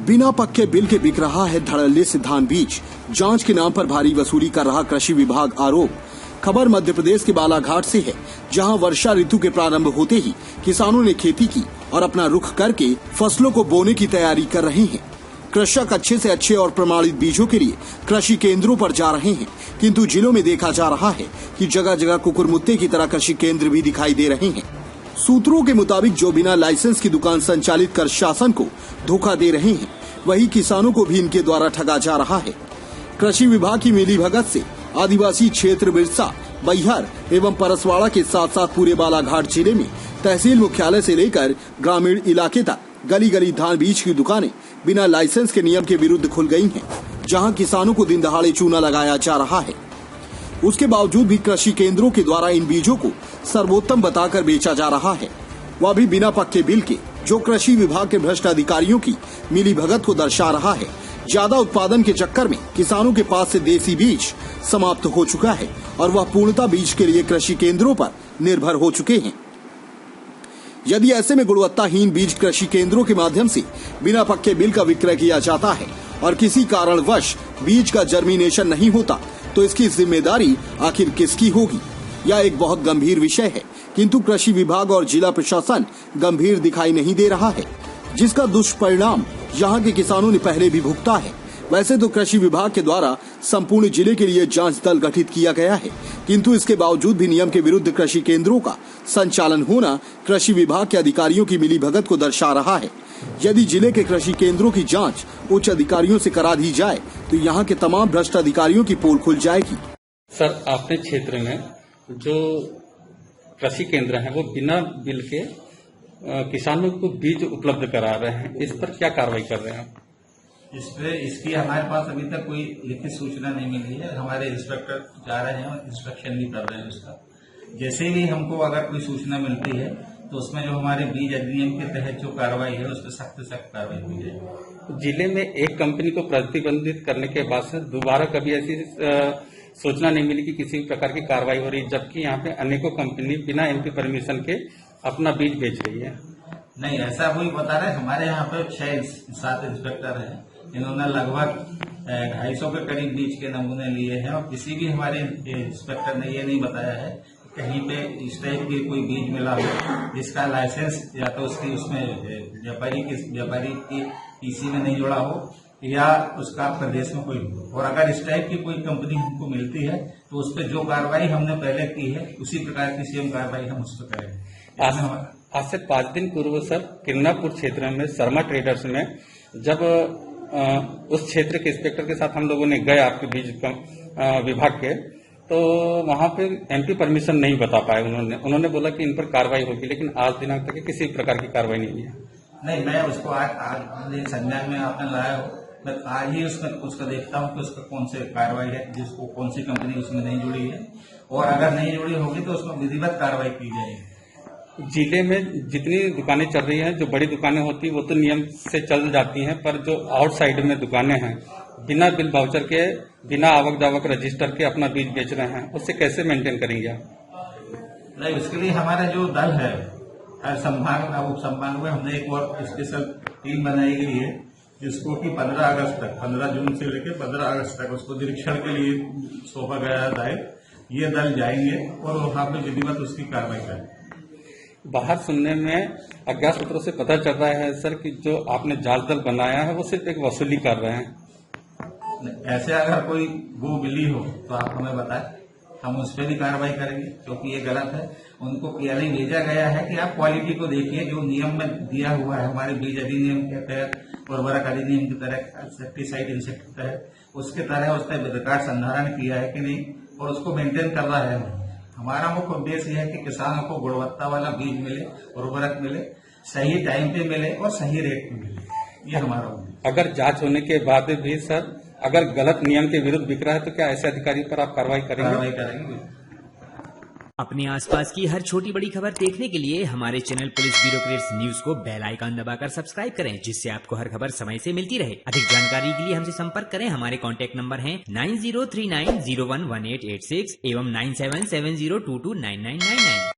बिना पक्के बिल के बिक रहा है धड़ल्ले से धान बीज। जांच के नाम पर भारी वसूली कर रहा कृषि विभाग आरोप। खबर मध्य प्रदेश के बालाघाट से है, जहां वर्षा ऋतु के प्रारंभ होते ही किसानों ने खेती की और अपना रुख करके फसलों को बोने की तैयारी कर रहे हैं। कृषक अच्छे से अच्छे और प्रमाणित बीजों के लिए कृषि केंद्रों पर जा रहे हैं, किंतु जिलों में देखा जा रहा है कि जगह जगह कुकुरमुत्ते की तरह कृषि केंद्र भी दिखाई दे रहे हैं। सूत्रों के मुताबिक जो बिना लाइसेंस की दुकान संचालित कर शासन को धोखा दे रहे हैं, वही किसानों को भी इनके द्वारा ठगा जा रहा है। कृषि विभाग की मिलीभगत से आदिवासी क्षेत्र बिरसा, बैहर एवं परसवाड़ा के साथ साथ पूरे बालाघाट जिले में तहसील मुख्यालय से लेकर ग्रामीण इलाके तक गली गली धान बीज की दुकानें बिना लाइसेंस के नियम के विरुद्ध खुल गई हैं, जहां किसानों को दिन दहाड़े चूना लगाया जा रहा है। उसके बावजूद भी कृषि केंद्रों के द्वारा इन बीजों को सर्वोत्तम बताकर बेचा जा रहा है, वह भी बिना पक्के बिल के, जो कृषि विभाग के भ्रष्ट अधिकारियों की मिलीभगत को दर्शा रहा है। ज्यादा उत्पादन के चक्कर में किसानों के पास से देसी बीज समाप्त हो चुका है और वह पूर्णतः बीज के लिए कृषि केंद्रों पर निर्भर हो चुके हैं। यदि ऐसे में गुणवत्ताहीन बीज कृषि केंद्रों के माध्यम से बिना पक्के बिल का विक्रय किया जाता है और किसी कारणवश बीज का जर्मिनेशन नहीं होता, तो इसकी जिम्मेदारी आखिर किसकी होगी? यह एक बहुत गंभीर विषय है, किंतु कृषि विभाग और जिला प्रशासन गंभीर दिखाई नहीं दे रहा है, जिसका दुष्परिणाम यहाँ के किसानों ने पहले भी भुगता है। वैसे तो कृषि विभाग के द्वारा संपूर्ण जिले के लिए जांच दल गठित किया गया है, किंतु इसके बावजूद भी नियम के विरुद्ध कृषि केंद्रों का संचालन होना कृषि विभाग के अधिकारियों की मिलीभगत को दर्शा रहा है। यदि जिले के कृषि केंद्रों की जांच उच्च अधिकारियों से करा दी जाए, तो यहाँ के तमाम भ्रष्ट अधिकारियों की पोल खुल जाएगी। सर, अपने क्षेत्र में जो कृषि केंद्र हैं वो बिना बिल के किसानों को बीज उपलब्ध करा रहे हैं, इस पर क्या कार्रवाई कर रहे हैं? इसकी हमारे पास अभी तक कोई लिखित सूचना नहीं मिली है। हमारे इंस्पेक्टर जा रहे हैं और इंस्पेक्शन भी कर रहे हैं उसका। जैसे भी हमको अगर कोई सूचना मिलती है तो उसमें जो हमारे बीज अधिनियम के तहत जो कार्रवाई है उस पर सख्त से सख्त कार्रवाई की जाएगी। जिले में एक कंपनी को प्रतिबंधित करने के बाद से दोबारा कभी ऐसी सूचना नहीं मिली कि किसी प्रकार की कार्रवाई हो रही, जबकि यहाँ पे अनेकों कंपनी बिना एमपी परमिशन के अपना बीज बेच रही है। नहीं, ऐसा कोई बता रहे। हमारे यहाँ पे 6-7 इंस्पेक्टर हैं, इन्होंने लगभग 250 के करीब बीज के नमूने लिए हैं और किसी भी हमारे इंस्पेक्टर ने ये नहीं बताया है कि कहीं पे इस टाइप की कोई बीज मिला हो जिसका लाइसेंस या तो उसकी उसमें व्यापारी की पीसी में नहीं जुड़ा हो या उसका प्रदेश में कोई हो। और अगर इस टाइप की कोई कंपनी हमको मिलती है तो उस पर जो कार्रवाई हमने पहले की है उसी प्रकार की सेम कार्रवाई हम उस पर करेंगे। आज से 5 दिन पूर्व सर किरनापुर क्षेत्र में शर्मा ट्रेडर्स में जब उस क्षेत्र के इंस्पेक्टर के साथ हम लोगों ने गए आपके बीज विभाग के, तो वहां पे एमपी परमिशन नहीं बता पाए उन्होंने बोला कि इन पर कार्रवाई होगी, लेकिन आज दिनांक तक किसी प्रकार की कार्रवाई नहीं हुई है। नहीं, मैं उसको आज संज्ञान में आपने लाया हो, मैं आज ही उसका देखता हूँ कि उसका कौन से कार्रवाई है, जिसको कौन सी कंपनी उसमें नहीं जुड़ी है, और अगर नहीं जुड़ी होगी तो उसमें विधिवत कार्रवाई की जाएगी। जिले में जितनी दुकानें चल रही हैं, जो बड़ी दुकानें होती हैं वो तो नियम से चल जाती हैं, पर जो आउटसाइड में दुकानें हैं बिना बिल वाउचर के, बिना आवक जावक रजिस्टर के अपना बीज बेच रहे हैं, उससे कैसे मेंटेन करेंगे आप? नहीं, उसके लिए हमारा जो दल है हर संभाग उप संभाग में हमने एक और स्पेशल टीम बनाई गई है, जिसको कि 15 अगस्त तक, 15 जून से लेकर 15 अगस्त तक उसको निरीक्षण के लिए सौंपा गया है। ये दल जाएंगे और वहां पे विधिवत उसकी कार्रवाई करेंगे। बाहर सुनने में अज्ञात सूत्रों से पता चल रहा है सर कि जो आपने जांच दल बनाया है वो सिर्फ एक वसूली कर रहे हैं। ऐसे अगर कोई वो मिली हो तो आप हमें बताएं, हम उस पर भी कार्रवाई करेंगे, क्योंकि ये गलत है। उनको पहले भेजा गया है कि आप क्वालिटी को देखिए, जो नियम में दिया हुआ है हमारे बीज अधिनियम के तहत, उर्वरक अधिनियम के तहत, इंसेक्टिसाइड इंसेक्ट के तहत, उसके तरह उसका रिकॉर्ड संधारण किया है कि नहीं, और उसको मेंटेन कर रहा है। हमारा मुख्य उद्देश्य है कि किसानों को गुणवत्ता वाला बीज मिले, उर्वरक मिले, सही टाइम पे मिले और सही रेट में मिले, ये हमारा उद्देश्य। अगर जांच होने के बाद भी सर अगर गलत नियम के विरुद्ध बिक रहा है तो क्या ऐसे अधिकारी पर आप कार्रवाई करेंगे? कार्रवाई करेंगे। अपने आसपास की हर छोटी बड़ी खबर देखने के लिए हमारे channel police bureau creates news को बेल आइकन दबाकर सब्सक्राइब करें, जिससे आपको हर खबर समय से मिलती रहे। अधिक जानकारी के लिए हमसे संपर्क करें। हमारे कॉन्टैक्ट नंबर हैं 9039011886 एवं 9770229999।